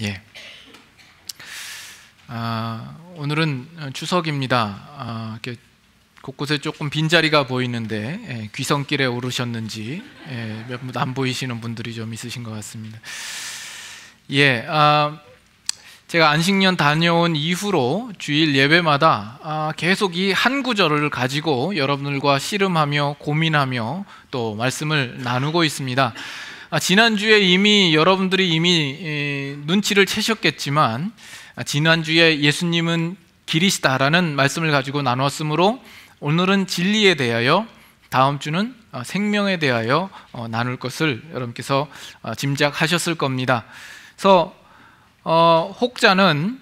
예. 오늘은 추석입니다. 이렇게 곳곳에 조금 빈자리가 보이는데 귀성길에 오르셨는지 몇 분 안 보이시는 분들이 좀 있으신 것 같습니다. 제가 안식년 다녀온 이후로 주일 예배마다 계속 이 한 구절을 가지고 여러분들과 씨름하며 고민하며 또 말씀을 나누고 있습니다. 지난주에 여러분들이 이미 눈치를 채셨겠지만 지난주에 예수님은 길이시다라는 말씀을 가지고 나눴으므로 오늘은 진리에 대하여, 다음 주는 생명에 대하여 나눌 것을 여러분께서 짐작하셨을 겁니다. 그래서 혹자는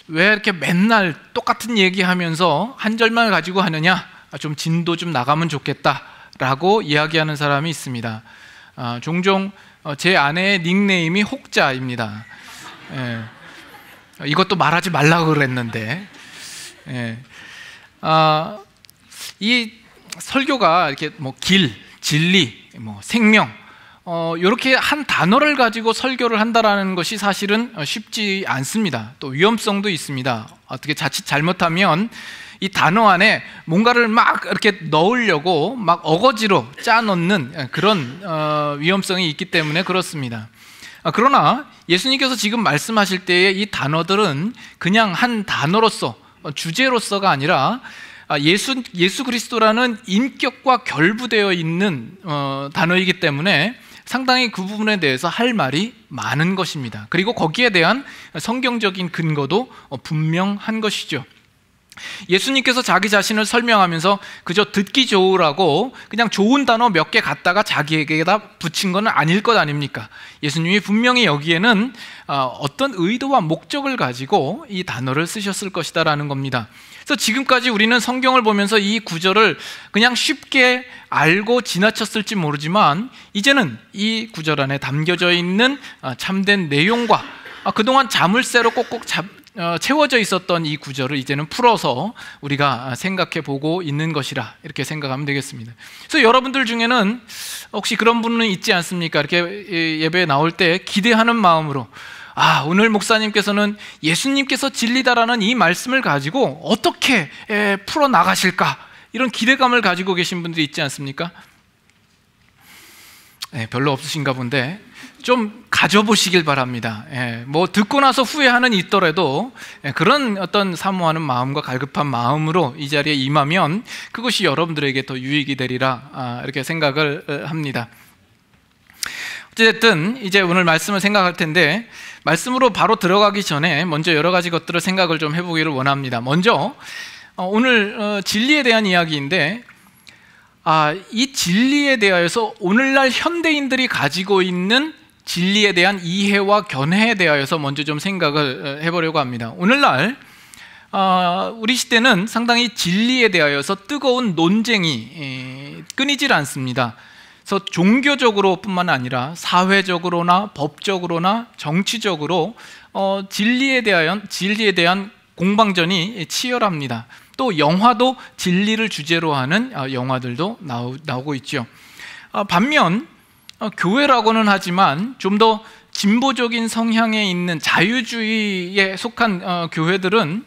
왜 이렇게 맨날 똑같은 얘기하면서 한 절만 가지고 하느냐, 좀 진도 좀 나가면 좋겠다라고 이야기하는 사람이 있습니다. 종종 제 아내의 닉네임이 혹자입니다. 이것도 말하지 말라고 그랬는데, 이 설교가 이렇게 길, 진리, 생명, 이렇게 한 단어를 가지고 설교를 한다라는 것이 사실은 쉽지 않습니다. 또 위험성도 있습니다. 어떻게 자칫 잘못하면 이 단어 안에 뭔가를 막 이렇게 넣으려고 막 어거지로 짜놓는 그런 위험성이 있기 때문에 그렇습니다. 그러나 예수님께서 지금 말씀하실 때의 이 단어들은 그냥 한 단어로서, 주제로서가 아니라 예수 그리스도라는 인격과 결부되어 있는 단어이기 때문에 상당히 그 부분에 대해서 할 말이 많은 것입니다. 그리고 거기에 대한 성경적인 근거도 분명한 것이죠. 예수님께서 자기 자신을 설명하면서 그저 듣기 좋으라고 그냥 좋은 단어 몇 개 갖다가 자기에게다 붙인 건 아닐 것 아닙니까? 예수님이 분명히 여기에는 어떤 의도와 목적을 가지고 이 단어를 쓰셨을 것이다라는 겁니다. 그래서 지금까지 우리는 성경을 보면서 이 구절을 그냥 쉽게 알고 지나쳤을지 모르지만, 이제는 이 구절 안에 담겨져 있는 참된 내용과 그동안 자물쇠로 꼭꼭 채워져 있었던 이 구절을 이제는 풀어서 우리가 생각해 보고 있는 것이라, 이렇게 생각하면 되겠습니다. 그래서 여러분들 중에는 혹시 그런 분은 있지 않습니까? 이렇게 예배에 나올 때 기대하는 마음으로, 오늘 목사님께서는 예수님께서 진리다라는 이 말씀을 가지고 어떻게 풀어나가실까, 이런 기대감을 가지고 계신 분들이 있지 않습니까? 별로 없으신가 본데 좀 가져보시길 바랍니다. 듣고 나서 후회하는 있더라도 그런 어떤 사모하는 마음과 갈급한 마음으로 이 자리에 임하면 그것이 여러분들에게 더 유익이 되리라, 이렇게 생각을 합니다. 어쨌든 이제 오늘 말씀을 생각할 텐데, 말씀으로 바로 들어가기 전에 먼저 여러 가지 것들을 생각을 좀 해보기를 원합니다. 먼저 오늘 진리에 대한 이야기인데, 이 진리에 대하여서 오늘날 현대인들이 가지고 있는 진리에 대한 이해와 견해에 대하여서 먼저 좀 생각을 해보려고 합니다. 오늘날 우리 시대는 상당히 진리에 대하여서 뜨거운 논쟁이 끊이질 않습니다. 그래서 종교적으로 뿐만 아니라 사회적으로나 법적으로나 정치적으로 진리에 대한 공방전이 치열합니다. 또 영화도 진리를 주제로 하는 영화들도 나오고 있죠. 반면 교회라고는 하지만 좀 더 진보적인 성향에 있는 자유주의에 속한 교회들은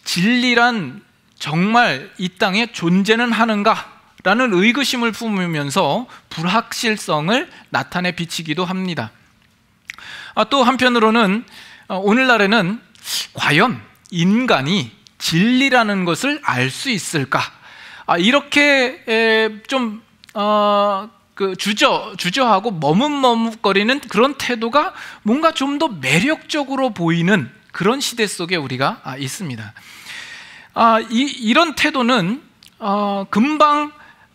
진리란 정말 이 땅에 존재는 하는가? 라는 의구심을 품으면서 불확실성을 나타내 비치기도 합니다. 또 한편으로는 오늘날에는 과연 인간이 진리라는 것을 알 수 있을까? 이렇게 좀 주저하고 머뭇머뭇거리는 그런 태도가 뭔가 좀 더 매력적으로 보이는 그런 시대 속에 우리가 있습니다. 이런 태도는 금방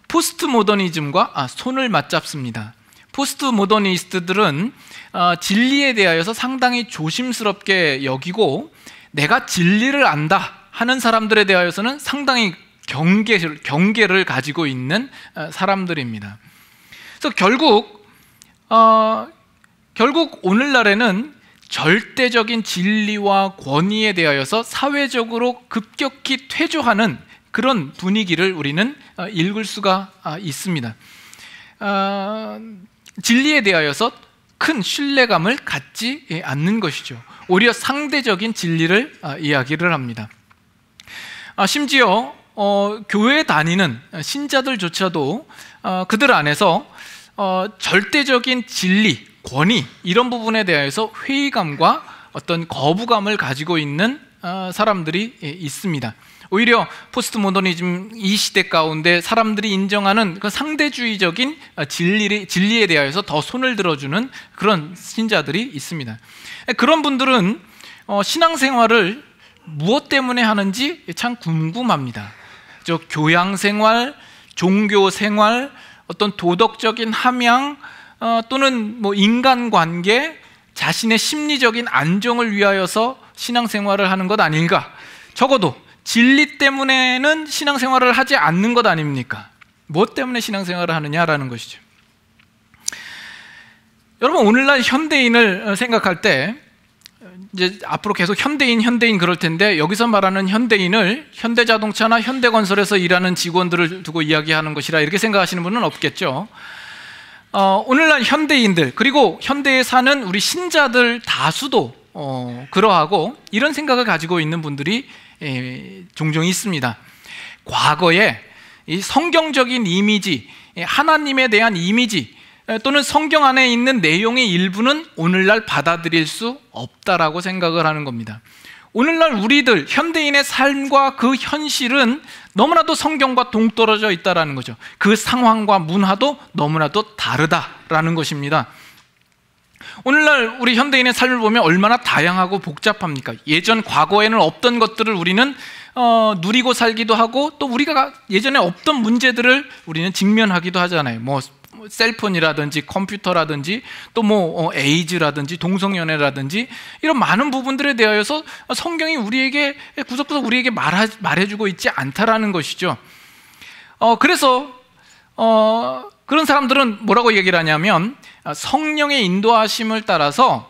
포스트 모더니즘과 손을 맞잡습니다. 포스트 모더니스트들은 진리에 대하여서 상당히 조심스럽게 여기고, 내가 진리를 안다 하는 사람들에 대하여서는 상당히 경계를 가지고 있는 사람들입니다. 그래서 결국 오늘날에는 절대적인 진리와 권위에 대하여서 사회적으로 급격히 퇴조하는 그런 분위기를 우리는 읽을 수가 있습니다. 진리에 대하여서 큰 신뢰감을 갖지 않는 것이죠. 오히려 상대적인 진리를 이야기를 합니다. 심지어 교회에 다니는 신자들조차도 그들 안에서 절대적인 진리, 권위 이런 부분에 대해서 회의감과 어떤 거부감을 가지고 있는 사람들이 있습니다. 오히려 포스트 모더니즘 이 시대 가운데 사람들이 인정하는 그 상대주의적인 진리에 대해서 더 손을 들어주는 그런 신자들이 있습니다. 그런 분들은 신앙생활을 무엇 때문에 하는지 참 궁금합니다. 교양생활, 종교생활, 어떤 도덕적인 함양 또는 뭐 인간관계, 자신의 심리적인 안정을 위하여서 신앙생활을 하는 것 아닌가? 적어도 진리 때문에는 신앙생활을 하지 않는 것 아닙니까? 무엇 때문에 신앙생활을 하느냐라는 것이죠. 여러분, 오늘날 현대인을 생각할 때 이제 앞으로 계속 현대인 그럴 텐데, 여기서 말하는 현대인을 현대자동차나 현대건설에서 일하는 직원들을 두고 이야기하는 것이라 이렇게 생각하시는 분은 없겠죠. 오늘날 현대인들, 그리고 현대에 사는 우리 신자들 다수도 그러하고 이런 생각을 가지고 있는 분들이 종종 있습니다. 과거에 이 성경적인 이미지, 하나님에 대한 이미지 또는 성경 안에 있는 내용의 일부는 오늘날 받아들일 수 없다라고 생각을 하는 겁니다. 오늘날 우리들 현대인의 삶과 그 현실은 너무나도 성경과 동떨어져 있다라는 거죠. 그 상황과 문화도 너무나도 다르다라는 것입니다. 오늘날 우리 현대인의 삶을 보면 얼마나 다양하고 복잡합니까? 예전 과거에는 없던 것들을 우리는 누리고 살기도 하고, 또 우리가 예전에 없던 문제들을 우리는 직면하기도 하잖아요. 뭐 셀폰이라든지 컴퓨터라든지 또 뭐 에이즈라든지 동성연애라든지 이런 많은 부분들에 대하여서 성경이 우리에게 구석구석 우리에게 말해주고 있지 않다라는 것이죠. 그래서 그런 사람들은 뭐라고 얘기를 하냐면, 성령의 인도하심을 따라서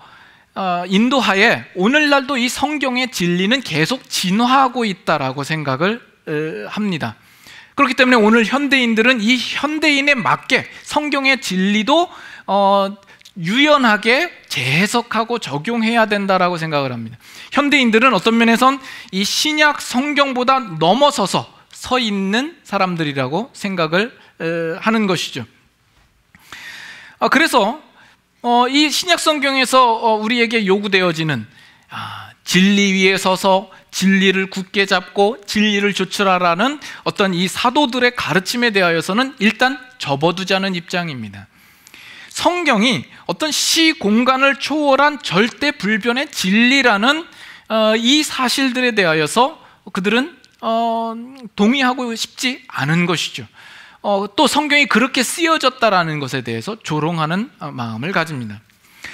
인도하에 오늘날도 이 성경의 진리는 계속 진화하고 있다라고 생각을 합니다. 그렇기 때문에 오늘 현대인들은 이 현대인에 맞게 성경의 진리도 유연하게 재해석하고 적용해야 된다라고 생각을 합니다. 현대인들은 어떤 면에선 이 신약 성경보다 넘어서서 서 있는 사람들이라고 생각을 하는 것이죠. 그래서 이 신약 성경에서 우리에게 요구되어지는 진리 위에 서서 진리를 굳게 잡고 진리를 조출하라는 어떤 이 사도들의 가르침에 대하여서는 일단 접어두자는 입장입니다. 성경이 어떤 시공간을 초월한 절대 불변의 진리라는 이 사실들에 대하여서 그들은 동의하고 싶지 않은 것이죠. 또 성경이 그렇게 쓰여졌다라는 것에 대해서 조롱하는 마음을 가집니다.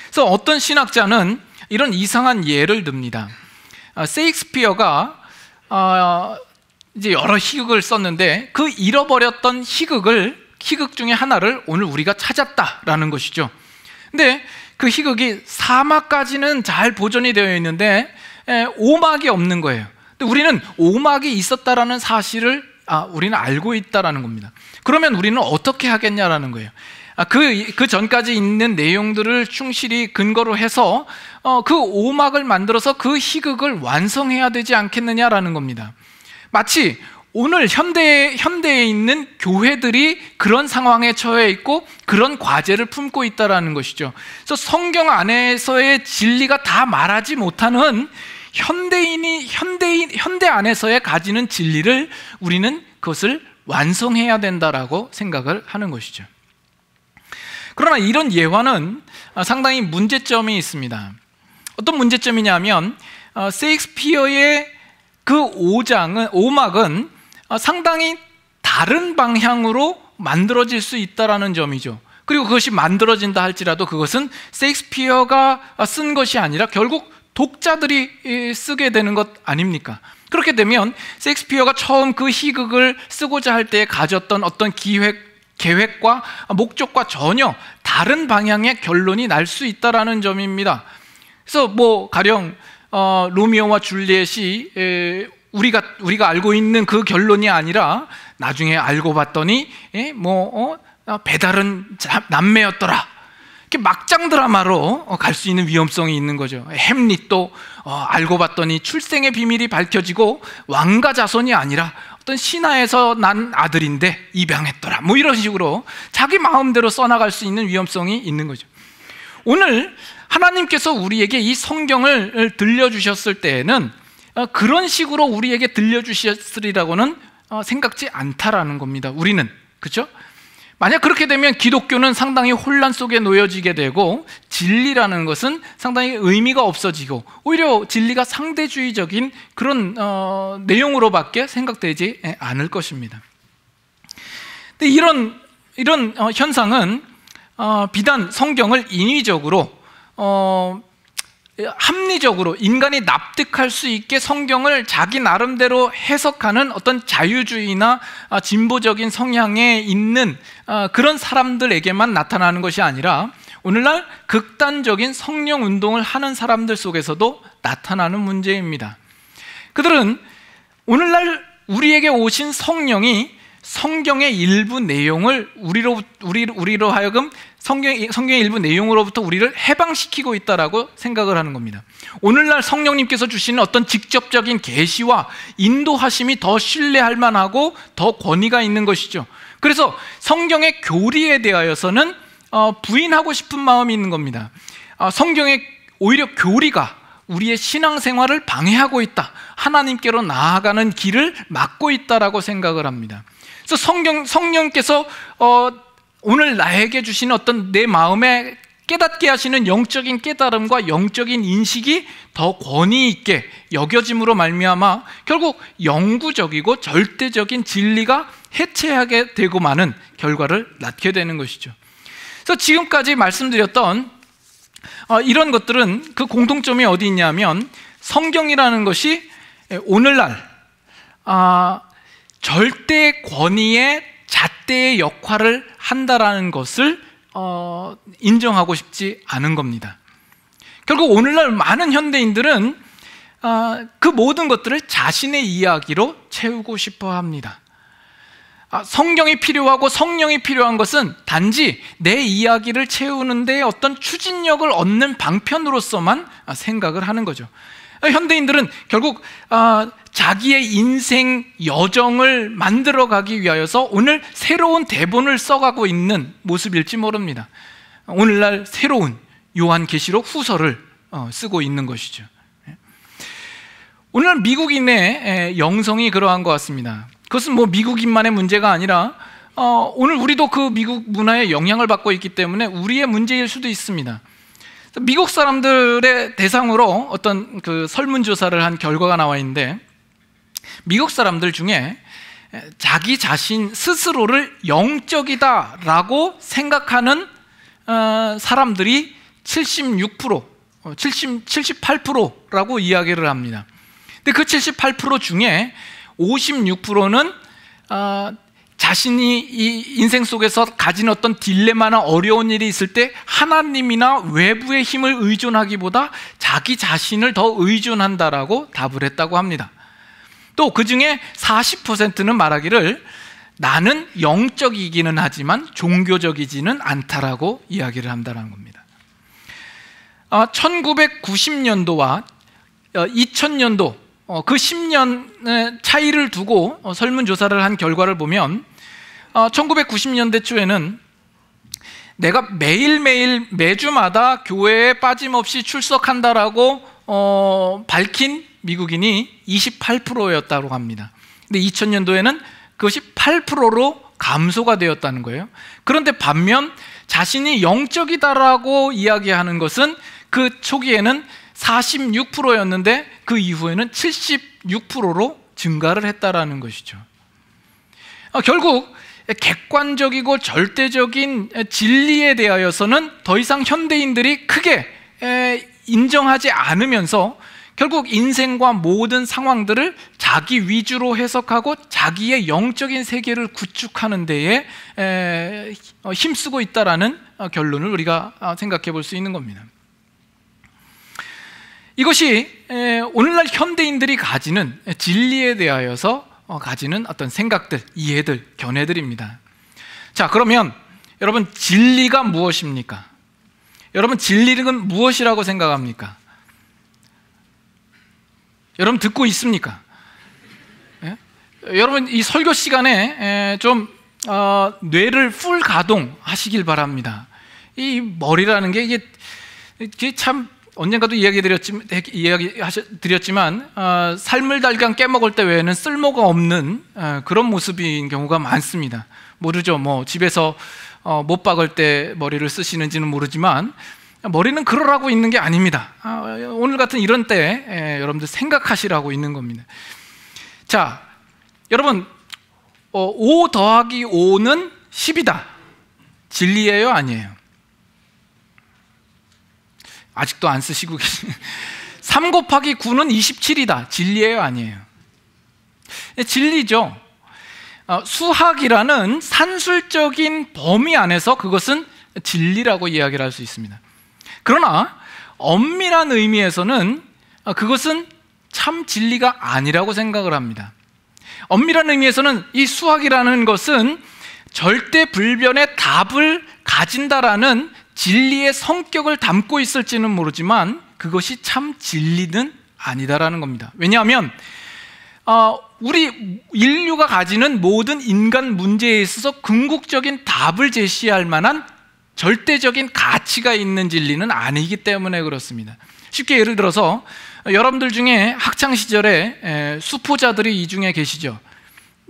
그래서 어떤 신학자는 이런 이상한 예를 듭니다. 셰익스피어가 이제 여러 희극을 썼는데 그 잃어버렸던 희극 중에 하나를 오늘 우리가 찾았다라는 것이죠. 근데 그 희극이 4막까지는 잘 보존이 되어 있는데 5막이 없는 거예요. 근데 우리는 5막이 있었다라는 사실을 우리는 알고 있다라는 겁니다. 그러면 우리는 어떻게 하겠냐라는 거예요. 그 전까지 있는 내용들을 충실히 근거로 해서 그 5막을 만들어서 그 희극을 완성해야 되지 않겠느냐라는 겁니다. 마치 오늘 현대에 있는 교회들이 그런 상황에 처해 있고 그런 과제를 품고 있다라는 것이죠. 그래서 성경 안에서의 진리가 다 말하지 못하는 현대 안에서의 가지는 진리를 우리는 그것을 완성해야 된다라고 생각을 하는 것이죠. 그러나 이런 예화는 상당히 문제점이 있습니다. 어떤 문제점이냐면 셰익스피어의 그 5막은 상당히 다른 방향으로 만들어질 수 있다는 점이죠. 그리고 그것이 만들어진다 할지라도 그것은 셰익스피어가 쓴 것이 아니라 결국 독자들이 쓰게 되는 것 아닙니까? 그렇게 되면 셰익스피어가 처음 그 희극을 쓰고자 할 때 가졌던 어떤 계획과 목적과 전혀 다른 방향의 결론이 날 수 있다는 점입니다. 그래서 가령 로미오와 줄리엣이 우리가 알고 있는 그 결론이 아니라 나중에 알고 봤더니 배달은 남매였더라. 이렇게 막장 드라마로 갈 수 있는 위험성이 있는 거죠. 햄릿도 알고 봤더니 출생의 비밀이 밝혀지고 왕가 자손이 아니라 어떤 신하에서 난 아들인데 입양했더라, 뭐 이런 식으로 자기 마음대로 써나갈 수 있는 위험성이 있는 거죠. 오늘 하나님께서 우리에게 이 성경을 들려주셨을 때에는 그런 식으로 우리에게 들려주셨으리라고는 생각지 않다라는 겁니다. 우리는, 그렇죠? 만약 그렇게 되면 기독교는 상당히 혼란 속에 놓여지게 되고 진리라는 것은 상당히 의미가 없어지고 오히려 진리가 상대주의적인 그런 내용으로밖에 생각되지 않을 것입니다. 근데 이런 현상은 비단 성경을 인위적으로 합리적으로 인간이 납득할 수 있게 성경을 자기 나름대로 해석하는 어떤 자유주의나 진보적인 성향에 있는 그런 사람들에게만 나타나는 것이 아니라 오늘날 극단적인 성령 운동을 하는 사람들 속에서도 나타나는 문제입니다. 그들은 오늘날 우리에게 오신 성령이 성경의 일부 내용을 우리로 하여금 성경의 일부 내용으로부터 우리를 해방시키고 있다라고 생각을 하는 겁니다. 오늘날 성령님께서 주시는 어떤 직접적인 계시와 인도하심이 더 신뢰할 만하고 더 권위가 있는 것이죠. 그래서 성경의 교리에 대하여서는 부인하고 싶은 마음이 있는 겁니다. 성경의 오히려 교리가 우리의 신앙생활을 방해하고 있다, 하나님께로 나아가는 길을 막고 있다라고 생각을 합니다. 그래서 성령께서 오늘 나에게 주시는 어떤 내 마음에 깨닫게 하시는 영적인 깨달음과 영적인 인식이 더 권위 있게 여겨짐으로 말미암아 결국 영구적이고 절대적인 진리가 해체하게 되고 마는 결과를 낳게 되는 것이죠. 그래서 지금까지 말씀드렸던 이런 것들은 그 공통점이 어디 있냐면 성경이라는 것이 오늘날 절대 권위의 잣대의 역할을 한다라는 것을 인정하고 싶지 않은 겁니다. 결국 오늘날 많은 현대인들은 그 모든 것들을 자신의 이야기로 채우고 싶어 합니다. 성경이 필요하고 성령이 필요한 것은 단지 내 이야기를 채우는 데 어떤 추진력을 얻는 방편으로서만 생각을 하는 거죠. 현대인들은 결국 자기의 인생 여정을 만들어가기 위하여서 오늘 새로운 대본을 써가고 있는 모습일지 모릅니다. 오늘날 새로운 요한계시록 후서를 쓰고 있는 것이죠. 오늘날 미국인의 영성이 그러한 것 같습니다. 그것은 뭐 미국인만의 문제가 아니라 오늘 우리도 그 미국 문화에 영향을 받고 있기 때문에 우리의 문제일 수도 있습니다. 미국 사람들의 대상으로 어떤 그 설문조사를 한 결과가 나와 있는데, 미국 사람들 중에 자기 자신 스스로를 영적이다라고 생각하는 사람들이 76%, 78%라고 이야기를 합니다. 근데 그 78% 중에 56%는 자신이 이 인생 속에서 가진 어떤 딜레마나 어려운 일이 있을 때 하나님이나 외부의 힘을 의존하기보다 자기 자신을 더 의존한다라고 답을 했다고 합니다. 또 그 중에 40%는 말하기를 나는 영적이기는 하지만 종교적이지는 않다라고 이야기를 한다는 겁니다. 1990년도와 2000년도 그 10년 차이를 두고 설문조사를 한 결과를 보면 1990년대 초에는 내가 매일매일 매주마다 교회에 빠짐없이 출석한다라고 밝힌 미국인이 28%였다고 합니다. 근데 2000년도에는 그것이 8%로 감소가 되었다는 거예요. 그런데 반면 자신이 영적이다라고 이야기하는 것은 그 초기에는 46%였는데 그 이후에는 76%로 증가를 했다라는 것이죠. 결국 객관적이고 절대적인 진리에 대하여서는 더 이상 현대인들이 크게 인정하지 않으면서 결국 인생과 모든 상황들을 자기 위주로 해석하고 자기의 영적인 세계를 구축하는 데에 힘쓰고 있다라는 결론을 우리가 생각해 볼 수 있는 겁니다. 이것이 오늘날 현대인들이 가지는 진리에 대하여서 가지는 어떤 생각들, 이해들, 견해들입니다. 자, 그러면 여러분 진리가 무엇입니까? 여러분, 진리는 무엇이라고 생각합니까? 여러분 듣고 있습니까? 예? 여러분 이 설교 시간에 좀 뇌를 풀 가동하시길 바랍니다. 이 머리라는 게 이게 참 언젠가도 이야기드렸지만 삶을 달걀 깨먹을 때 외에는 쓸모가 없는 그런 모습인 경우가 많습니다. 모르죠. 뭐 집에서 못 박을 때 머리를 쓰시는지는 모르지만 머리는 그러라고 있는 게 아닙니다. 오늘 같은 이런 때 여러분들 생각하시라고 있는 겁니다. 자, 여러분 5 더하기 5는 10이다. 진리예요, 아니에요? 아직도 안 쓰시고 계시네. 3 곱하기 9는 27이다. 진리예요, 아니에요? 진리죠. 수학이라는 산술적인 범위 안에서 그것은 진리라고 이야기를 할 수 있습니다. 그러나 엄밀한 의미에서는 그것은 참 진리가 아니라고 생각을 합니다. 엄밀한 의미에서는 이 수학이라는 것은 절대불변의 답을 가진다라는 진리의 성격을 담고 있을지는 모르지만 그것이 참 진리는 아니다라는 겁니다. 왜냐하면 우리 인류가 가지는 모든 인간 문제에 있어서 궁극적인 답을 제시할 만한 절대적인 가치가 있는 진리는 아니기 때문에 그렇습니다. 쉽게 예를 들어서 여러분들 중에 학창시절에 수포자들이 이 중에 계시죠.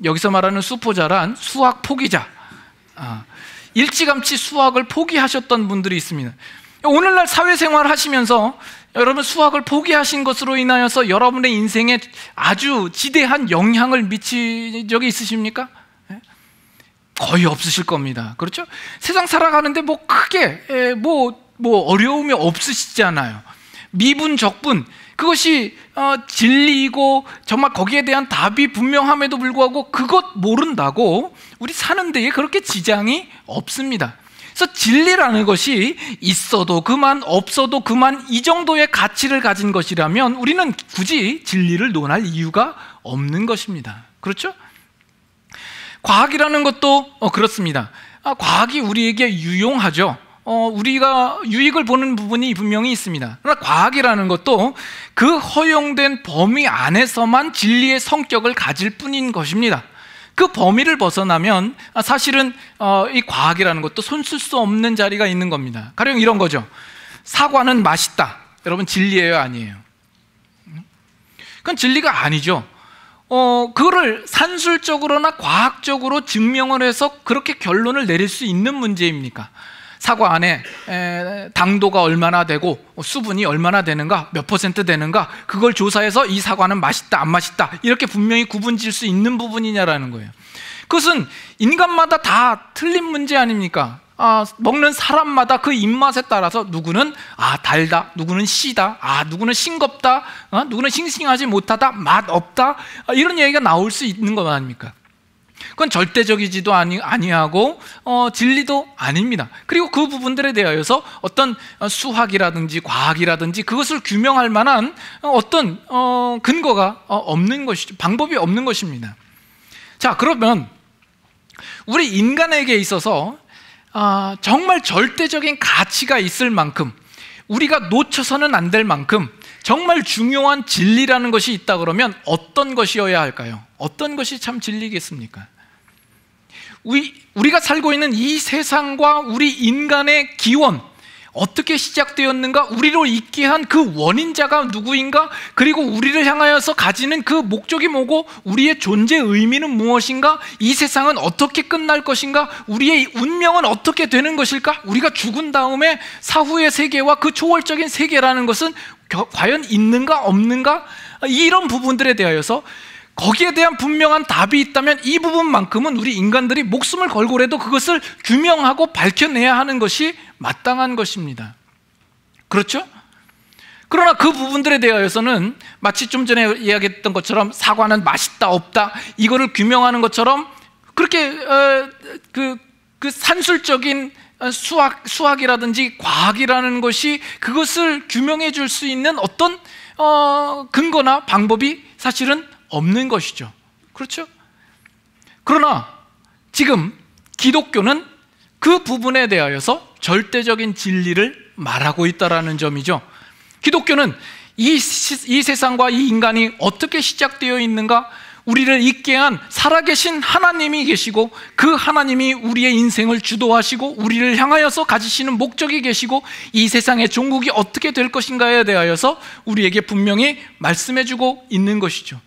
여기서 말하는 수포자란 수학 포기자, 일찌감치 수학을 포기하셨던 분들이 있습니다. 오늘날 사회생활 하시면서 여러분 수학을 포기하신 것으로 인하여서 여러분의 인생에 아주 지대한 영향을 미친 적이 있으십니까? 거의 없으실 겁니다. 그렇죠? 세상 살아가는데 뭐 크게 뭐 어려움이 없으시잖아요. 미분, 적분, 그것이 진리이고 정말 거기에 대한 답이 분명함에도 불구하고 그것 모른다고 우리 사는 데에 그렇게 지장이 없습니다. 그래서 진리라는 것이 있어도 그만 없어도 그만 이 정도의 가치를 가진 것이라면 우리는 굳이 진리를 논할 이유가 없는 것입니다. 그렇죠? 과학이라는 것도 그렇습니다. 과학이 우리에게 유용하죠. 우리가 유익을 보는 부분이 분명히 있습니다. 그러나 과학이라는 것도 그 허용된 범위 안에서만 진리의 성격을 가질 뿐인 것입니다. 그 범위를 벗어나면 사실은 이 과학이라는 것도 손쓸 수 없는 자리가 있는 겁니다. 가령 이런 거죠. 사과는 맛있다. 여러분 진리예요, 아니에요? 그건 진리가 아니죠. 그거를 산술적으로나 과학적으로 증명을 해서 그렇게 결론을 내릴 수 있는 문제입니까? 사과 안에 당도가 얼마나 되고 수분이 얼마나 되는가, 몇 % 되는가, 그걸 조사해서 이 사과는 맛있다 안 맛있다 이렇게 분명히 구분질 수 있는 부분이냐라는 거예요. 그것은 인간마다 다 틀린 문제 아닙니까? 먹는 사람마다 그 입맛에 따라서 누구는 달다, 누구는 시다, 누구는 싱겁다, 누구는 싱싱하지 못하다, 맛 없다, 이런 얘기가 나올 수 있는 것 아닙니까? 그건 절대적이지도 아니하고 진리도 아닙니다. 그리고 그 부분들에 대하여서 어떤 수학이라든지 과학이라든지 그것을 규명할 만한 어떤 근거가 없는 것이죠. 방법이 없는 것입니다. 자, 그러면 우리 인간에게 있어서 정말 절대적인 가치가 있을 만큼, 우리가 놓쳐서는 안 될 만큼 정말 중요한 진리라는 것이 있다 그러면 어떤 것이어야 할까요? 어떤 것이 참 진리겠습니까? 우리가 살고 있는 이 세상과 우리 인간의 기원, 어떻게 시작되었는가, 우리로 있게 한 그 원인자가 누구인가, 그리고 우리를 향하여서 가지는 그 목적이 뭐고 우리의 존재 의미는 무엇인가, 이 세상은 어떻게 끝날 것인가, 우리의 운명은 어떻게 되는 것일까, 우리가 죽은 다음에 사후의 세계와 그 초월적인 세계라는 것은 과연 있는가 없는가, 이런 부분들에 대하여서 거기에 대한 분명한 답이 있다면 이 부분만큼은 우리 인간들이 목숨을 걸고라도 그것을 규명하고 밝혀내야 하는 것이 마땅한 것입니다. 그렇죠? 그러나 그 부분들에 대하여서는 마치 좀 전에 이야기했던 것처럼 사과는 맛있다 없다 이거를 규명하는 것처럼 그렇게 그 산술적인 수학이라든지 과학이라는 것이 그것을 규명해 줄 수 있는 어떤 근거나 방법이 사실은 없는 것이죠. 그렇죠? 그러나 지금 기독교는 그 부분에 대하여서 절대적인 진리를 말하고 있다는 점이죠. 기독교는 이 세상과 이 인간이 어떻게 시작되어 있는가, 우리를 있게 한 살아계신 하나님이 계시고, 그 하나님이 우리의 인생을 주도하시고 우리를 향하여서 가지시는 목적이 계시고, 이 세상의 종국이 어떻게 될 것인가에 대하여서 우리에게 분명히 말씀해주고 있는 것이죠.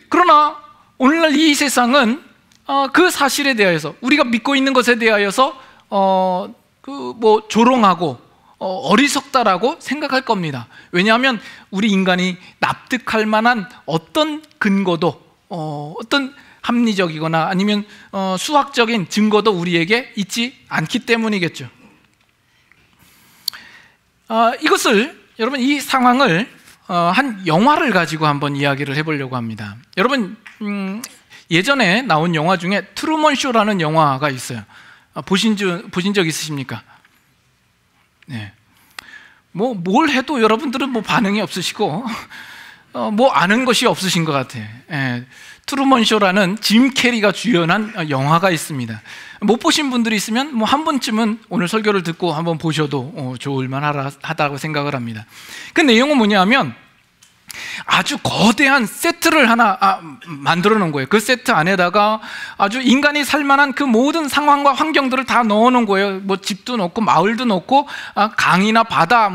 그러나 오늘날 이 세상은 그 사실에 대하여서, 우리가 믿고 있는 것에 대하여서 조롱하고 어리석다라고 생각할 겁니다. 왜냐하면 우리 인간이 납득할 만한 어떤 근거도, 어떤 합리적이거나 아니면 수학적인 증거도 우리에게 있지 않기 때문이겠죠. 여러분, 이 상황을 한 영화를 가지고 한번 이야기를 해보려고 합니다. 여러분, 예전에 나온 영화 중에 트루먼 쇼라는 영화가 있어요. 보신 적 있으십니까? 네. 뭘 해도 여러분들은 반응이 없으시고 아는 것이 없으신 것 같아요. 트루먼 쇼라는 짐 캐리가 주연한 영화가 있습니다. 못 보신 분들이 있으면 한 번쯤은 오늘 설교를 듣고 한번 보셔도 좋을 만하다고 생각을 합니다. 그 내용은 뭐냐면, 아주 거대한 세트를 하나 만들어 놓은 거예요. 그 세트 안에다가 아주 인간이 살만한 그 모든 상황과 환경들을 다 넣어 놓은 거예요. 집도 넣고 마을도 넣고 강이나 바다,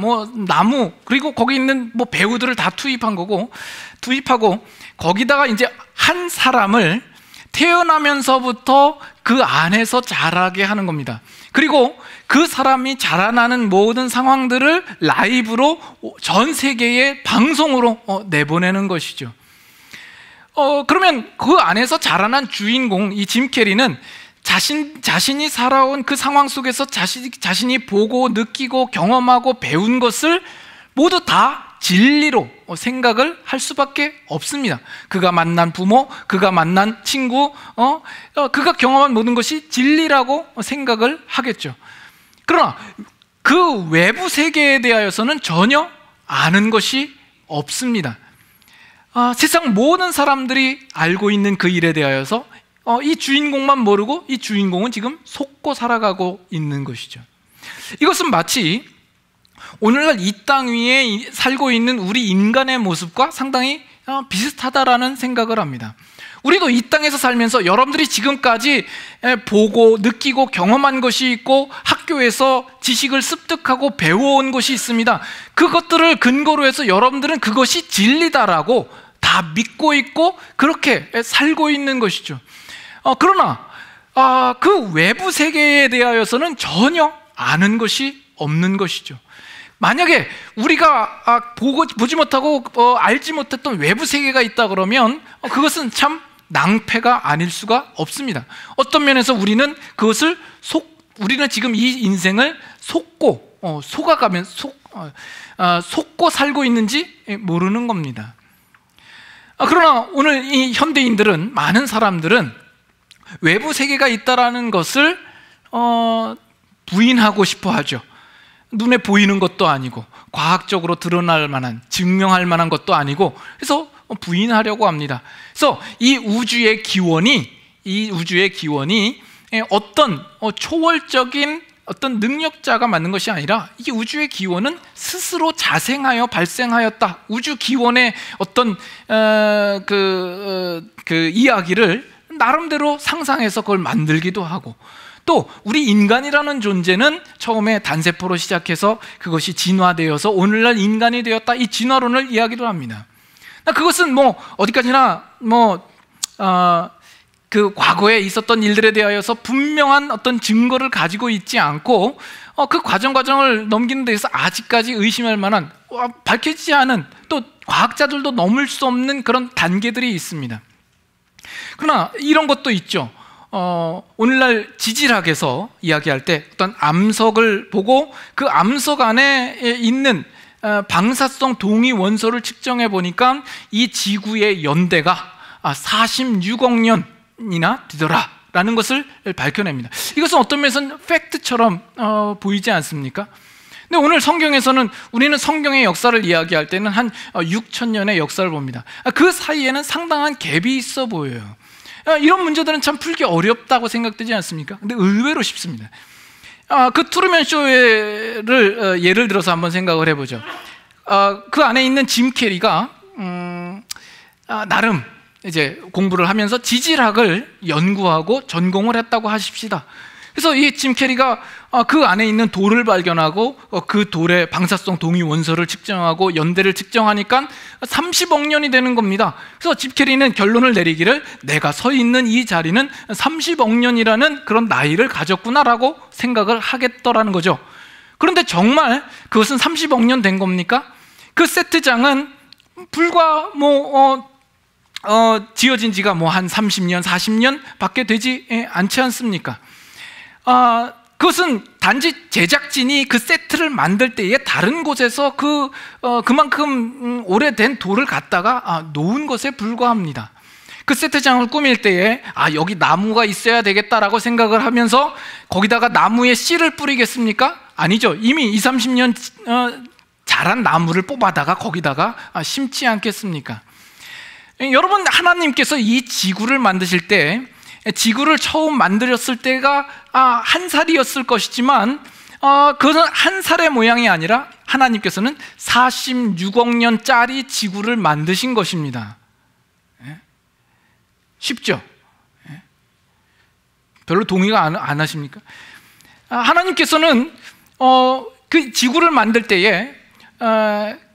나무, 그리고 거기 있는 배우들을 다 투입하고 거기다가 이제 한 사람을 태어나면서부터 그 안에서 자라게 하는 겁니다. 그리고 그 사람이 자라나는 모든 상황들을 라이브로 전 세계의 방송으로 내보내는 것이죠. 그러면 그 안에서 자라난 주인공, 이 짐 캐리는 자신이 살아온 그 상황 속에서 자신이 보고 느끼고 경험하고 배운 것을 모두 다 진리로 생각을 할 수밖에 없습니다. 그가 만난 부모, 그가 만난 친구, 그가 경험한 모든 것이 진리라고 생각을 하겠죠. 그러나 그 외부 세계에 대하여서는 전혀 아는 것이 없습니다. 세상 모든 사람들이 알고 있는 그 일에 대하여서 이 주인공만 모르고, 이 주인공은 지금 속고 살아가고 있는 것이죠. 이것은 마치 오늘날 이 땅 위에 살고 있는 우리 인간의 모습과 상당히 비슷하다라는 생각을 합니다. 우리도 이 땅에서 살면서 여러분들이 지금까지 보고 느끼고 경험한 것이 있고, 학교에서 지식을 습득하고 배워온 것이 있습니다. 그것들을 근거로 해서 여러분들은 그것이 진리다라고 다 믿고 있고 그렇게 살고 있는 것이죠. 그러나 그 외부 세계에 대하여서는 전혀 아는 것이 없는 것이죠. 만약에 우리가 보지 못하고 알지 못했던 외부 세계가 있다 그러면 그것은 참 낭패가 아닐 수가 없습니다. 어떤 면에서 우리는 그것을 우리는 지금 이 인생을 속고 속고 살고 있는지 모르는 겁니다. 그러나 오늘 이 현대인들은, 많은 사람들은 외부 세계가 있다라는 것을 부인하고 싶어 하죠. 눈에 보이는 것도 아니고, 과학적으로 드러날 만한, 증명할 만한 것도 아니고, 그래서 부인하려고 합니다. 그래서 이 우주의 기원이 어떤 초월적인 어떤 능력자가 만든 것이 아니라, 이 우주의 기원은 스스로 자생하여 발생하였다. 우주 기원의 어떤 그 이야기를 나름대로 상상해서 그걸 만들기도 하고, 또 우리 인간이라는 존재는 처음에 단세포로 시작해서 그것이 진화되어서 오늘날 인간이 되었다, 이 진화론을 이야기를 합니다. 그것은 어디까지나 그 과거에 있었던 일들에 대하여서 분명한 어떤 증거를 가지고 있지 않고, 그 과정을 넘기는 데서 아직까지 의심할 만한, 밝혀지지 않은, 또 과학자들도 넘을 수 없는 그런 단계들이 있습니다. 그러나 이런 것도 있죠. 오늘날 지질학에서 이야기할 때 어떤 암석을 보고 그 암석 안에 있는 방사성 동위 원소를 측정해 보니까 이 지구의 연대가 46억 년이나 되더라라는 것을 밝혀냅니다. 이것은 어떤 면에서는 팩트처럼 보이지 않습니까? 근데 오늘 성경에서는, 우리는 성경의 역사를 이야기할 때는 한 6,000년의 역사를 봅니다. 그 사이에는 상당한 갭이 있어 보여요. 이런 문제들은 참 풀기 어렵다고 생각되지 않습니까? 근데 의외로 쉽습니다. 그 트루먼 쇼를 예를 들어서 한번 생각을 해보죠. 그 안에 있는 짐 캐리가 나름 이제 공부를 하면서 지질학을 연구하고 전공을 했다고 하십시다. 그래서 이 짐 캐리가 그 안에 있는 돌을 발견하고 그 돌의 방사성 동위 원소를 측정하고 연대를 측정하니까 30억 년이 되는 겁니다. 그래서 짐 캐리는 결론을 내리기를 내가 서 있는 이 자리는 30억 년이라는 그런 나이를 가졌구나라고 생각을 하겠더라는 거죠. 그런데 정말 그것은 30억 년 된 겁니까? 그 세트장은 불과 지어진 지가 한 30년, 40년 밖에 되지 않지 않습니까? 그것은 단지 제작진이 그 세트를 만들 때에 다른 곳에서 그만큼 오래된 돌을 갖다가 놓은 것에 불과합니다. 그 세트장을 꾸밀 때에 여기 나무가 있어야 되겠다라고 생각을 하면서 거기다가 나무에 씨를 뿌리겠습니까? 아니죠. 이미 20, 30년 자란 나무를 뽑아다가 거기다가 심지 않겠습니까? 여러분, 하나님께서 이 지구를 만드실 때 지구를 처음 만들었을 때가 한 살이었을 것이지만 그것은 한 살의 모양이 아니라 하나님께서는 46억 년짜리 지구를 만드신 것입니다. 쉽죠? 별로 동의가 안 하십니까? 하나님께서는 그 지구를 만들 때에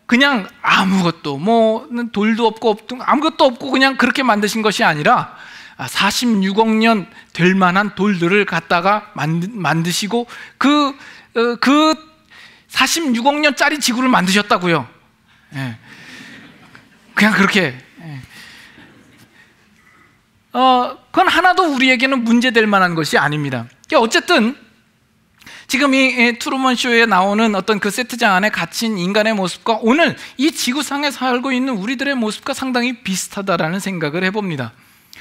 그냥 아무것도 돌도 없고 아무것도 없고 그냥 그렇게 만드신 것이 아니라 46억 년 될 만한 돌들을 갖다가 만드시고 그 46억 년짜리 지구를 만드셨다고요. 그냥 그렇게. 그건 하나도 우리에게는 문제될 만한 것이 아닙니다. 어쨌든 지금 이 트루먼 쇼에 나오는 어떤 그 세트장 안에 갇힌 인간의 모습과 오늘 이 지구상에 살고 있는 우리들의 모습과 상당히 비슷하다라는 생각을 해봅니다.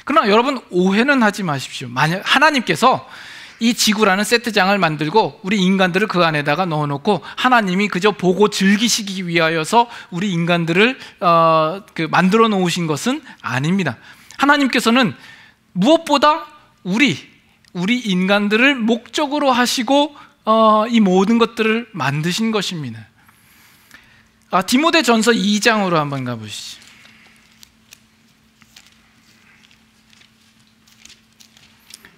그러나 여러분, 오해는 하지 마십시오. 만약 하나님께서 이 지구라는 세트장을 만들고 우리 인간들을 그 안에다가 넣어놓고 하나님이 그저 보고 즐기시기 위하여서 우리 인간들을 만들어 놓으신 것은 아닙니다. 하나님께서는 무엇보다 우리 인간들을 목적으로 하시고 이 모든 것들을 만드신 것입니다. 디모데전서 2장으로 한번 가보시죠.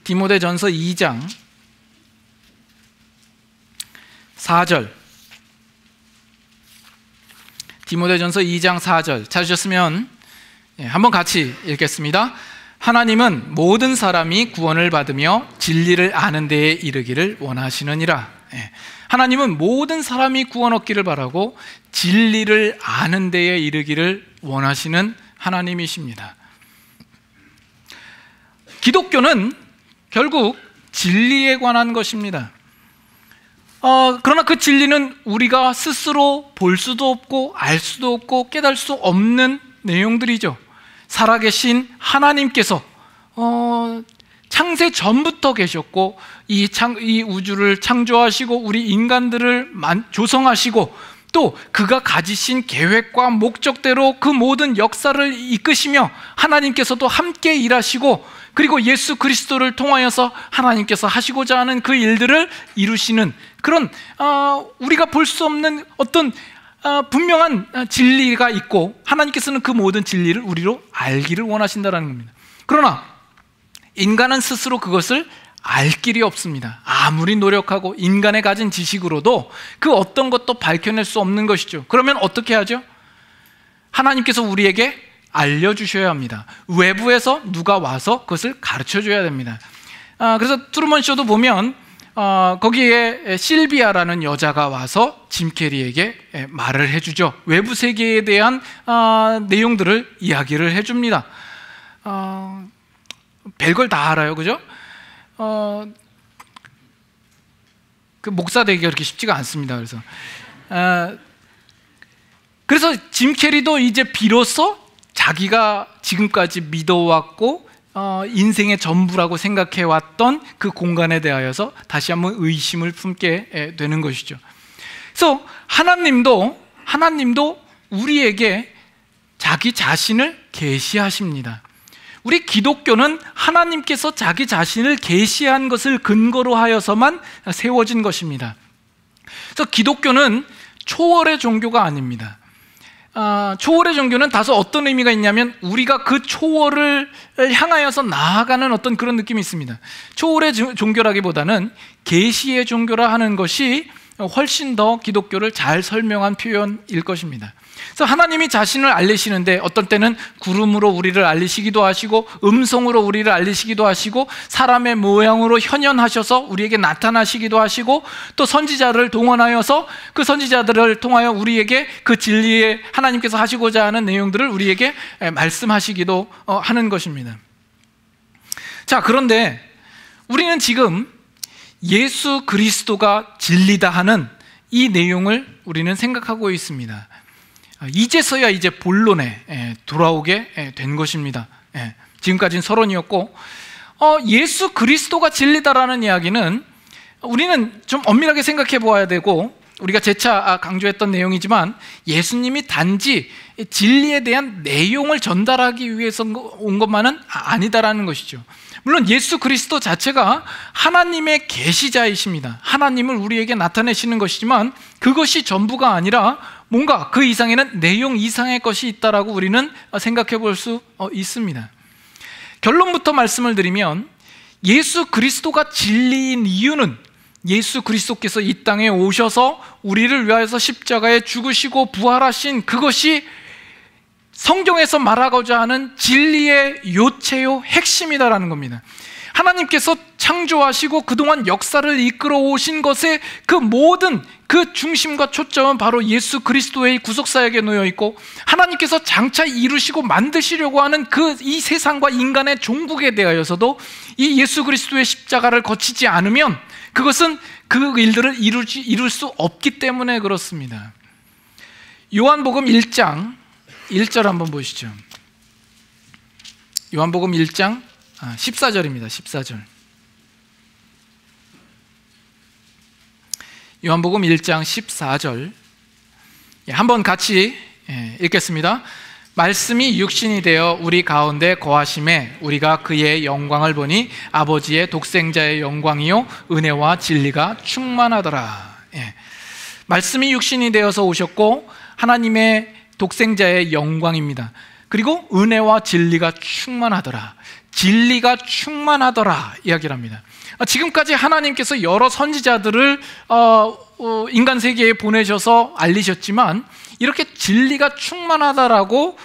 디모데전서 2장 4절. 디모데전서 2장 4절 찾으셨으면 한번 같이 읽겠습니다. 하나님은 모든 사람이 구원을 받으며 진리를 아는 데에 이르기를 원하시느니라. 하나님은 모든 사람이 구원 얻기를 바라고 진리를 아는 데에 이르기를 원하시는 하나님이십니다. 기독교는 결국 진리에 관한 것입니다. 그러나 그 진리는 우리가 스스로 볼 수도 없고 알 수도 없고 깨달을 수 없는 내용들이죠. 살아계신 하나님께서 창세 전부터 계셨고 이 우주를 창조하시고 우리 인간들을 조성하시고 또 그가 가지신 계획과 목적대로 그 모든 역사를 이끄시며 하나님께서도 함께 일하시고 그리고 예수 그리스도를 통하여서 하나님께서 하시고자 하는 그 일들을 이루시는 그런 우리가 볼 수 없는 어떤 분명한 진리가 있고 하나님께서는 그 모든 진리를 우리로 알기를 원하신다는 겁니다. 그러나 인간은 스스로 그것을 알 길이 없습니다. 아무리 노력하고 인간의 가진 지식으로도 그 어떤 것도 밝혀낼 수 없는 것이죠. 그러면 어떻게 하죠? 하나님께서 우리에게 알려주셔야 합니다. 외부에서 누가 와서 그것을 가르쳐줘야 됩니다. 그래서 트루먼 쇼도 보면 거기에 실비아라는 여자가 와서 짐 캐리에게 말을 해주죠. 외부 세계에 대한 내용들을 이야기를 해줍니다. 별걸 다 알아요, 그죠? 그 목사 되기가 그렇게 쉽지가 않습니다. 그래서 짐 캐리도 이제 비로소 자기가 지금까지 믿어왔고 인생의 전부라고 생각해왔던 그 공간에 대하여서 다시 한번 의심을 품게 되는 것이죠. 그래서 하나님도 우리에게 자기 자신을 계시하십니다. 우리 기독교는 하나님께서 자기 자신을 계시한 것을 근거로 하여서만 세워진 것입니다. 그래서 기독교는 초월의 종교가 아닙니다. 초월의 종교는 다소 어떤 의미가 있냐면 우리가 그 초월을 향하여서 나아가는 어떤 그런 느낌이 있습니다. 초월의 종교라기보다는 계시의 종교라 하는 것이 훨씬 더 기독교를 잘 설명한 표현일 것입니다. 그래서 하나님이 자신을 알리시는데 어떤 때는 구름으로 우리를 알리시기도 하시고 음성으로 우리를 알리시기도 하시고 사람의 모양으로 현현하셔서 우리에게 나타나시기도 하시고 또 선지자들을 동원하여서 그 선지자들을 통하여 우리에게 그 진리에 하나님께서 하시고자 하는 내용들을 우리에게 말씀하시기도 하는 것입니다. 자, 그런데 우리는 지금 예수 그리스도가 진리다 하는 이 내용을 우리는 생각하고 있습니다. 이제서야 이제 본론에 돌아오게 된 것입니다. 지금까지는 서론이었고, 예수 그리스도가 진리다라는 이야기는 우리는 좀 엄밀하게 생각해 보아야 되고, 우리가 재차 강조했던 내용이지만 예수님이 단지 진리에 대한 내용을 전달하기 위해서 온 것만은 아니다라는 것이죠. 물론 예수 그리스도 자체가 하나님의 계시자이십니다. 하나님을 우리에게 나타내시는 것이지만 그것이 전부가 아니라 뭔가 그 이상에는 내용 이상의 것이 있다라고 우리는 생각해 볼 수 있습니다. 결론부터 말씀을 드리면 예수 그리스도가 진리인 이유는 예수 그리스도께서 이 땅에 오셔서 우리를 위하여서 십자가에 죽으시고 부활하신 그것이 성경에서 말하고자 하는 진리의 요체요 핵심이다라는 겁니다. 하나님께서 창조하시고 그동안 역사를 이끌어 오신 것의 그 모든 그 중심과 초점은 바로 예수 그리스도의 구속사역에 놓여 있고, 하나님께서 장차 이루시고 만드시려고 하는 그 이 세상과 인간의 종국에 대하여서도 이 예수 그리스도의 십자가를 거치지 않으면 그것은 그 일들을 이룰 수 없기 때문에 그렇습니다. 요한복음 1장 1절 한번 보시죠. 요한복음 1장 14절입니다. 14절. 요한복음 1장 14절 한번 같이 읽겠습니다. 말씀이 육신이 되어 우리 가운데 거하심에 우리가 그의 영광을 보니 아버지의 독생자의 영광이요 은혜와 진리가 충만하더라. 말씀이 육신이 되어서 오셨고 하나님의 독생자의 영광입니다. 그리고 은혜와 진리가 충만하더라. 진리가 충만하더라 이야기를 합니다. 지금까지 하나님께서 여러 선지자들을 인간 세계에 보내셔서 알리셨지만 이렇게 진리가 충만하다라고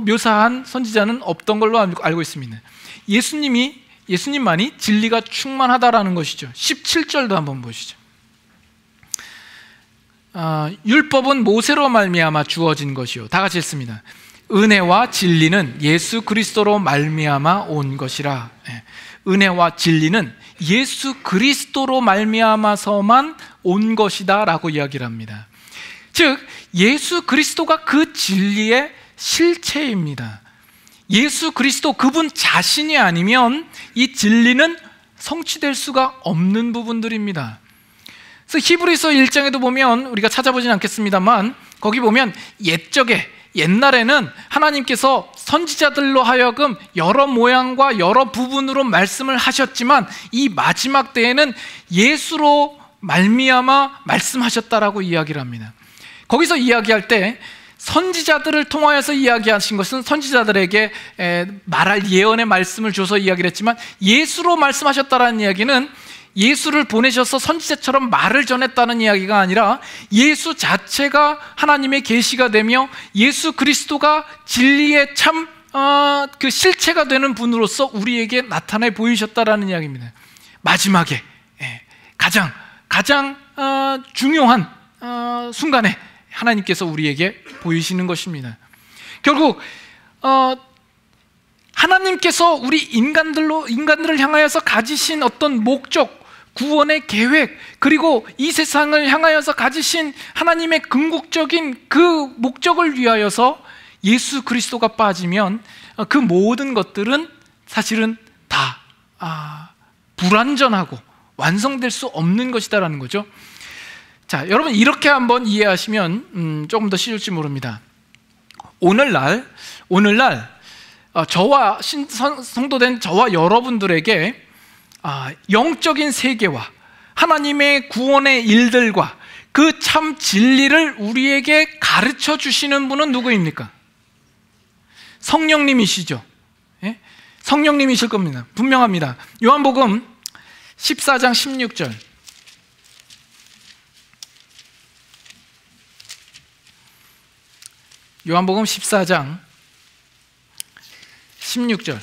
묘사한 선지자는 없던 걸로 알고 있습니다. 예수님만이 진리가 충만하다라는 것이죠. 17절도 한번 보시죠. 율법은 모세로 말미암아 주어진 것이요. 다 같이 읽습니다. 은혜와 진리는 예수 그리스도로 말미암아 온 것이라. 은혜와 진리는 예수 그리스도로 말미암아서만 온 것이다 라고 이야기를 합니다. 즉 예수 그리스도가 그 진리의 실체입니다. 예수 그리스도 그분 자신이 아니면 이 진리는 성취될 수가 없는 부분들입니다. 그래서 히브리서 1장에도 보면, 우리가 찾아보진 않겠습니다만 거기 보면 옛날에는 하나님께서 선지자들로 하여금 여러 모양과 여러 부분으로 말씀을 하셨지만 이 마지막 때에는 예수로 말미암아 말씀하셨다라고 이야기를 합니다. 거기서 이야기할 때 선지자들을 통하여서 이야기하신 것은 선지자들에게 말할 예언의 말씀을 줘서 이야기를 했지만, 예수로 말씀하셨다라는 이야기는 예수를 보내셔서 선지자처럼 말을 전했다는 이야기가 아니라 예수 자체가 하나님의 계시가 되며 예수 그리스도가 진리의 참 그 실체가 되는 분으로서 우리에게 나타내 보이셨다라는 이야기입니다. 마지막에 가장 중요한 순간에 하나님께서 우리에게 보이시는 것입니다. 결국 하나님께서 우리 인간들을 향하여서 가지신 어떤 목적, 구원의 계획, 그리고 이 세상을 향하여서 가지신 하나님의 궁극적인 그 목적을 위하여서 예수 그리스도가 빠지면 그 모든 것들은 사실은 다 불완전하고 완성될 수 없는 것이다라는 거죠. 자, 여러분 이렇게 한번 이해하시면 조금 더 쉬울지 모릅니다. 오늘날 저와 성도된 저와 여러분들에게 영적인 세계와 하나님의 구원의 일들과 그 참 진리를 우리에게 가르쳐 주시는 분은 누구입니까? 성령님이시죠. 예? 성령님이실 겁니다. 분명합니다. 요한복음 14장 16절. 요한복음 14장 16절.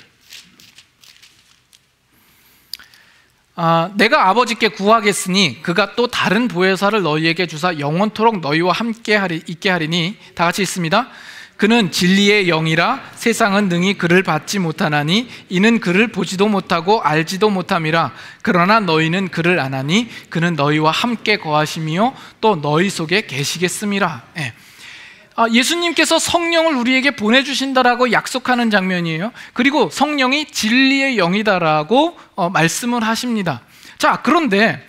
내가 아버지께 구하겠으니 그가 또 다른 보혜사를 너희에게 주사 영원토록 너희와 함께 있게 하리니, 다 같이 있습니다. 그는 진리의 영이라 세상은 능히 그를 받지 못하나니 이는 그를 보지도 못하고 알지도 못함이라. 그러나 너희는 그를 아나니 그는 너희와 함께 거하시며 또 너희 속에 계시겠음이라. 예수님께서 성령을 우리에게 보내주신다라고 약속하는 장면이에요. 그리고 성령이 진리의 영이다라고 말씀을 하십니다. 자, 그런데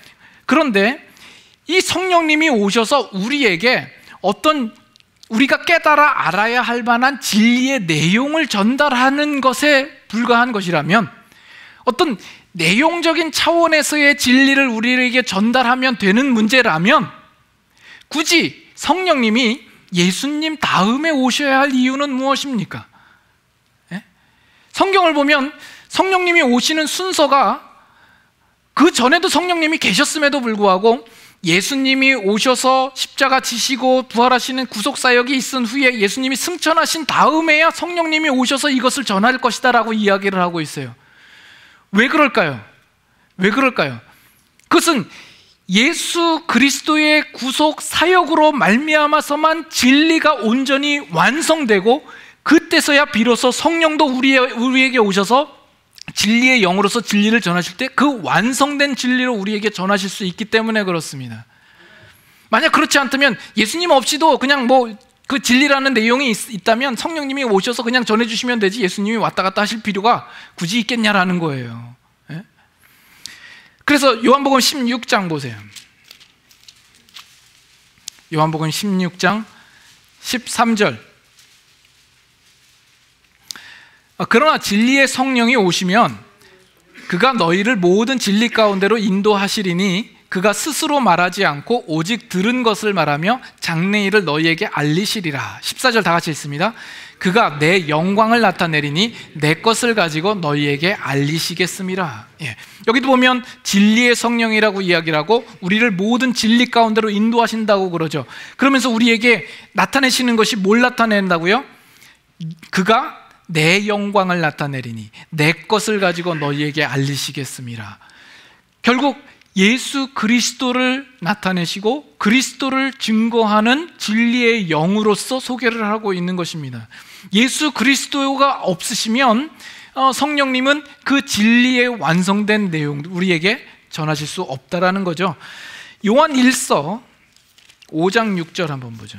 이 성령님이 오셔서 우리에게 어떤 우리가 깨달아 알아야 할 만한 진리의 내용을 전달하는 것에 불과한 것이라면, 어떤 내용적인 차원에서의 진리를 우리에게 전달하면 되는 문제라면, 굳이 성령님이 예수님 다음에 오셔야 할 이유는 무엇입니까? 성경을 보면 성령님이 오시는 순서가 그 전에도 성령님이 계셨음에도 불구하고 예수님이 오셔서 십자가 지시고 부활하시는 구속사역이 있은 후에 예수님이 승천하신 다음에야 성령님이 오셔서 이것을 전할 것이다 라고 이야기를 하고 있어요. 왜 그럴까요? 그것은 예수 그리스도의 구속 사역으로 말미암아서만 진리가 온전히 완성되고, 그때서야 비로소 성령도 우리에게 오셔서 진리의 영으로서 진리를 전하실 때 그 완성된 진리로 우리에게 전하실 수 있기 때문에 그렇습니다. 만약 그렇지 않다면 예수님 없이도 그냥 그 진리라는 내용이 있다면 성령님이 오셔서 그냥 전해주시면 되지 예수님이 왔다 갔다 하실 필요가 굳이 있겠냐라는 거예요. 그래서 요한복음 16장 보세요. 요한복음 16장 13절. 그러나 진리의 성령이 오시면 그가 너희를 모든 진리 가운데로 인도하시리니 그가 스스로 말하지 않고 오직 들은 것을 말하며 장래일을 너희에게 알리시리라. 14절 다 같이 읽습니다. 그가 내 영광을 나타내리니 내 것을 가지고 너희에게 알리시겠음이라. 여기도 보면 진리의 성령이라고 이야기를 하고 우리를 모든 진리 가운데로 인도하신다고 그러죠. 그러면서 우리에게 나타내시는 것이 뭘 나타낸다고요? 그가 내 영광을 나타내리니 내 것을 가지고 너희에게 알리시겠음이라. 결국 예수 그리스도를 나타내시고 그리스도를 증거하는 진리의 영으로서 소개를 하고 있는 것입니다. 예수 그리스도가 없으시면 성령님은 그 진리의 완성된 내용 우리에게 전하실 수 없다라는 거죠. 요한 1서 5장 6절 한번 보죠.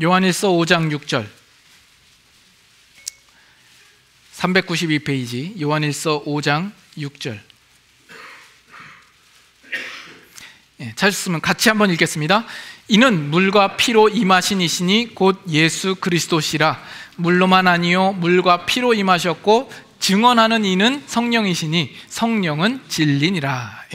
요한 1서 5장 6절 392페이지 요한 1서 5장 6절. 찾으셨으면 같이 한번 읽겠습니다. 이는 물과 피로 임하신 이시니 곧 예수 그리스도시라. 물로만 아니요 물과 피로 임하셨고 증언하는 이는 성령이시니 성령은 진리니라.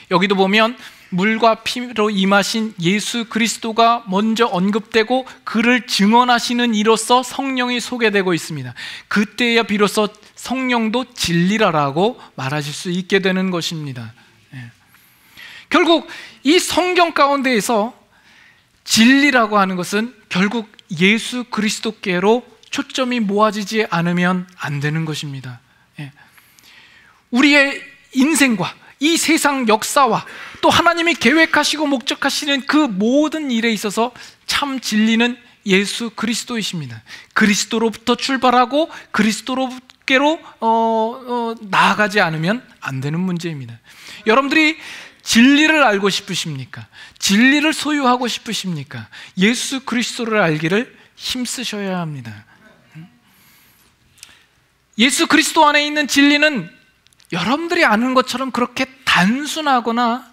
여기도 보면 물과 피로 임하신 예수 그리스도가 먼저 언급되고 그를 증언하시는 이로써 성령이 소개되고 있습니다. 그때야 비로소 성령도 진리라라고 말하실 수 있게 되는 것입니다. 결국 이 성경 가운데에서 진리라고 하는 것은 결국 예수 그리스도께로 초점이 모아지지 않으면 안 되는 것입니다. 우리의 인생과 이 세상 역사와 또 하나님이 계획하시고 목적하시는 그 모든 일에 있어서 참 진리는 예수 그리스도이십니다. 그리스도로부터 출발하고 그리스도로께로 나아가지 않으면 안 되는 문제입니다. 여러분들이 진리를 알고 싶으십니까? 진리를 소유하고 싶으십니까? 예수 그리스도를 알기를 힘쓰셔야 합니다. 예수 그리스도 안에 있는 진리는 여러분들이 아는 것처럼 그렇게 단순하거나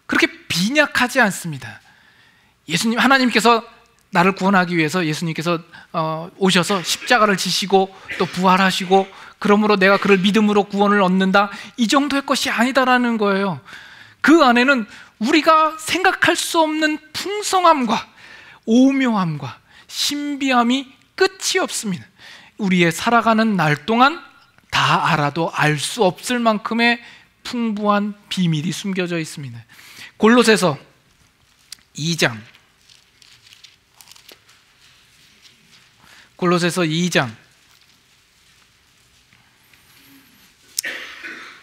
그렇게 빈약하지 않습니다. 예수님, 하나님께서 나를 구원하기 위해서 예수님께서 오셔서 십자가를 지시고 또 부활하시고 그러므로 내가 그를 믿음으로 구원을 얻는다, 이 정도의 것이 아니다라는 거예요. 그 안에는 우리가 생각할 수 없는 풍성함과 오묘함과 신비함이 끝이 없습니다. 우리의 살아가는 날 동안 다 알아도 알 수 없을 만큼의 풍부한 비밀이 숨겨져 있습니다. 골로새서 2장, 골로새서 2장,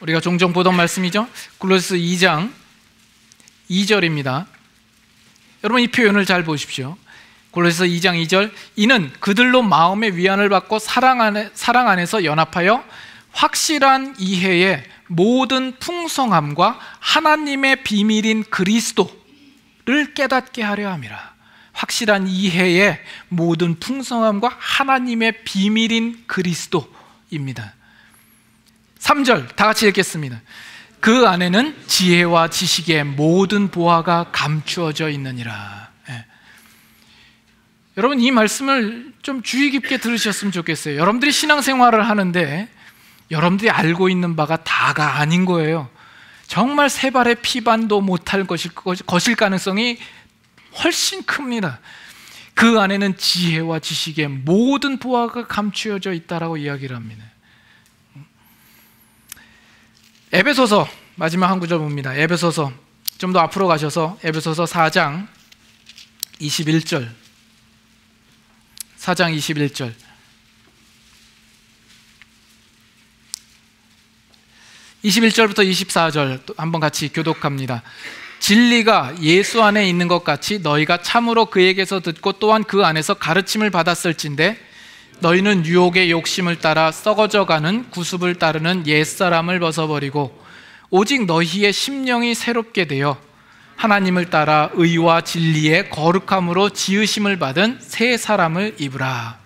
우리가 종종 보던 말씀이죠. 골로새서 2장 2절입니다. 여러분, 이 표현을 잘 보십시오. 골로새서 2장 2절, 이는 그들로 마음의 위안을 받고 사랑 안에서 연합하여 확실한 이해에 모든 풍성함과 하나님의 비밀인 그리스도를 깨닫게 하려 함이라. 확실한 이해에 모든 풍성함과 하나님의 비밀인 그리스도입니다. 3절 다 같이 읽겠습니다. 그 안에는 지혜와 지식의 모든 보화가 감추어져 있느니라. 여러분, 이 말씀을 좀 주의 깊게 들으셨으면 좋겠어요. 여러분들이 신앙생활을 하는데 여러분들이 알고 있는 바가 다가 아닌 거예요. 정말 세 발의 피반도 못할 것일 가능성이 훨씬 큽니다. 그 안에는 지혜와 지식의 모든 보화가 감추어져 있다라고 이야기를 합니다. 에베소서 마지막 한 구절 봅니다. 에베소서, 좀 더 앞으로 가셔서 에베소서 4장 21절, 4장 21절, (21절부터) 24절 또 한번 같이 교독합니다. 진리가 예수 안에 있는 것 같이 너희가 참으로 그에게서 듣고 또한 그 안에서 가르침을 받았을진데 너희는 유혹의 욕심을 따라 썩어져가는 구습을 따르는 옛사람을 벗어버리고 오직 너희의 심령이 새롭게 되어 하나님을 따라 의와 진리의 거룩함으로 지으심을 받은 새 사람을 입으라.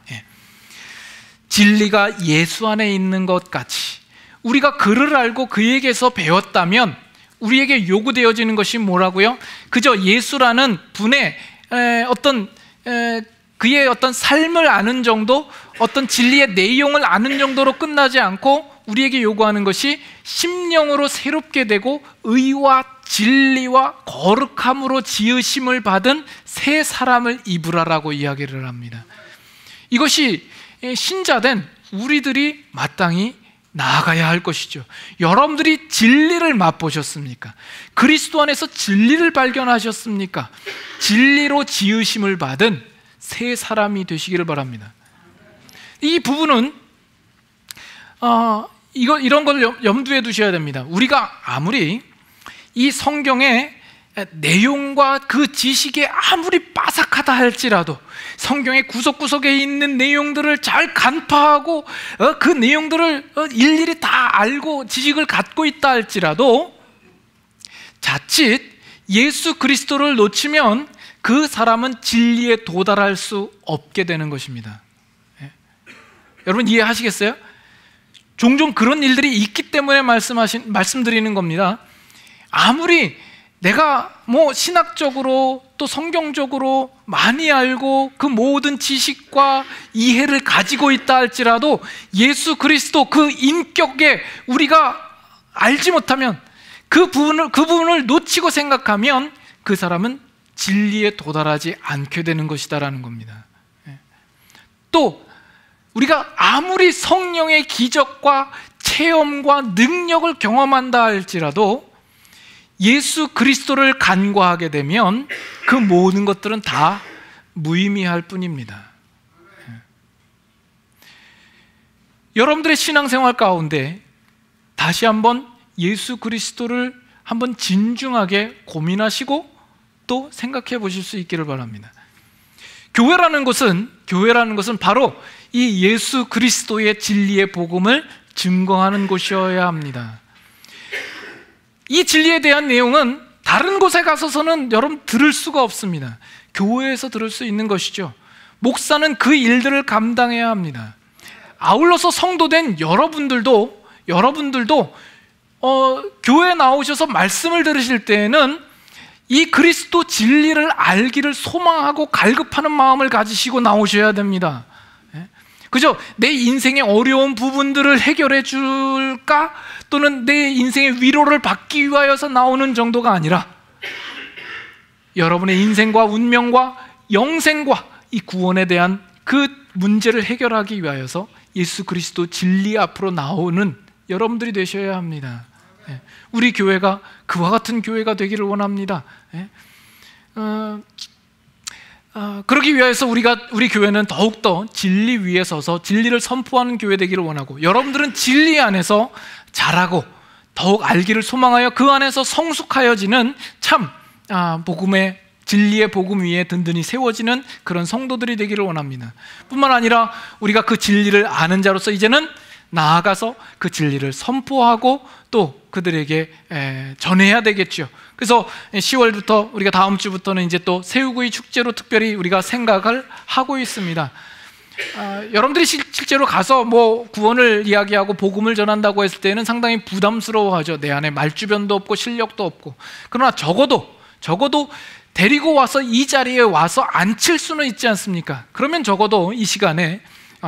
진리가 예수 안에 있는 것 같이 우리가 그를 알고 그에게서 배웠다면 우리에게 요구되어지는 것이 뭐라고요? 그저 예수라는 분의 그의 어떤 삶을 아는 정도, 어떤 진리의 내용을 아는 정도로 끝나지 않고 우리에게 요구하는 것이 심령으로 새롭게 되고 의와 진리와 거룩함으로 지으심을 받은 새 사람을 입으라라고 이야기를 합니다. 이것이 신자된 우리들이 마땅히 나아가야 할 것이죠. 여러분들이 진리를 맛보셨습니까? 그리스도 안에서 진리를 발견하셨습니까? 진리로 지으심을 받은 새 사람이 되시기를 바랍니다. 이 부분은 이런 걸 염두에 두셔야 됩니다. 우리가 아무리 이 성경의 내용과 그 지식이 아무리 빠삭하다 할지라도, 성경의 구석구석에 있는 내용들을 잘 간파하고 그 내용들을 일일이 다 알고 지식을 갖고 있다 할지라도 자칫 예수 그리스도를 놓치면 그 사람은 진리에 도달할 수 없게 되는 것입니다. 여러분 이해하시겠어요? 종종 그런 일들이 있기 때문에 말씀드리는 겁니다. 아무리 내가 신학적으로 또 성경적으로 많이 알고 그 모든 지식과 이해를 가지고 있다 할지라도 예수 그리스도 그 인격에 우리가 알지 못하면 그 부분을 놓치고 생각하면 그 사람은 진리에 도달하지 않게 되는 것이다라는 겁니다. 또 우리가 아무리 성령의 기적과 체험과 능력을 경험한다 할지라도 예수 그리스도를 간과하게 되면 그 모든 것들은 다 무의미할 뿐입니다. 여러분들의 신앙생활 가운데 다시 한번 예수 그리스도를 한번 진중하게 고민하시고 또 생각해 보실 수 있기를 바랍니다. 교회라는 것은 바로 이 예수 그리스도의 진리의 복음을 증거하는 곳이어야 합니다. 이 진리에 대한 내용은 다른 곳에 가서서는 여러분 들을 수가 없습니다. 교회에서 들을 수 있는 것이죠. 목사는 그 일들을 감당해야 합니다. 아울러서 성도된 여러분들도 교회에 나오셔서 말씀을 들으실 때에는 이 그리스도 진리를 알기를 소망하고 갈급하는 마음을 가지시고 나오셔야 됩니다. 그죠? 내 인생의 어려운 부분들을 해결해 줄까? 또는 내 인생의 위로를 받기 위하여서 나오는 정도가 아니라 여러분의 인생과 운명과 영생과 이 구원에 대한 그 문제를 해결하기 위하여서 예수 그리스도 진리 앞으로 나오는 여러분들이 되셔야 합니다. 우리 교회가 그와 같은 교회가 되기를 원합니다. 그러기 위해서 우리 교회는 더욱더 진리 위에 서서 진리를 선포하는 교회 되기를 원하고, 여러분들은 진리 안에서 자라고 더욱 알기를 소망하여 그 안에서 성숙하여지는 참 복음의 진리의 복음 위에 든든히 세워지는 그런 성도들이 되기를 원합니다. 뿐만 아니라 우리가 그 진리를 아는 자로서 이제는 나아가서 그 진리를 선포하고 또 그들에게 전해야 되겠죠. 그래서 10월부터 우리가 다음 주부터는 이제 또 새우구이 축제로 특별히 우리가 생각을 하고 있습니다. 여러분들이 실제로 가서 뭐 구원을 이야기하고 복음을 전한다고 했을 때는 상당히 부담스러워하죠. 내 안에 말주변도 없고 실력도 없고. 그러나 적어도 데리고 와서 이 자리에 와서 앉힐 수는 있지 않습니까? 그러면 적어도 이 시간에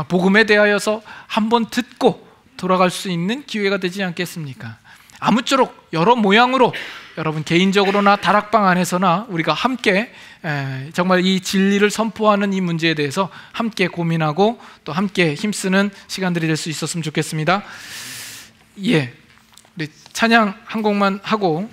복음에 대하여서 한번 듣고 돌아갈 수 있는 기회가 되지 않겠습니까? 아무쪼록 여러 모양으로 여러분 개인적으로나 다락방 안에서나 우리가 함께 정말 이 진리를 선포하는 이 문제에 대해서 함께 고민하고 또 함께 힘쓰는 시간들이 될 수 있었으면 좋겠습니다. 우리 찬양 한 곡만 하고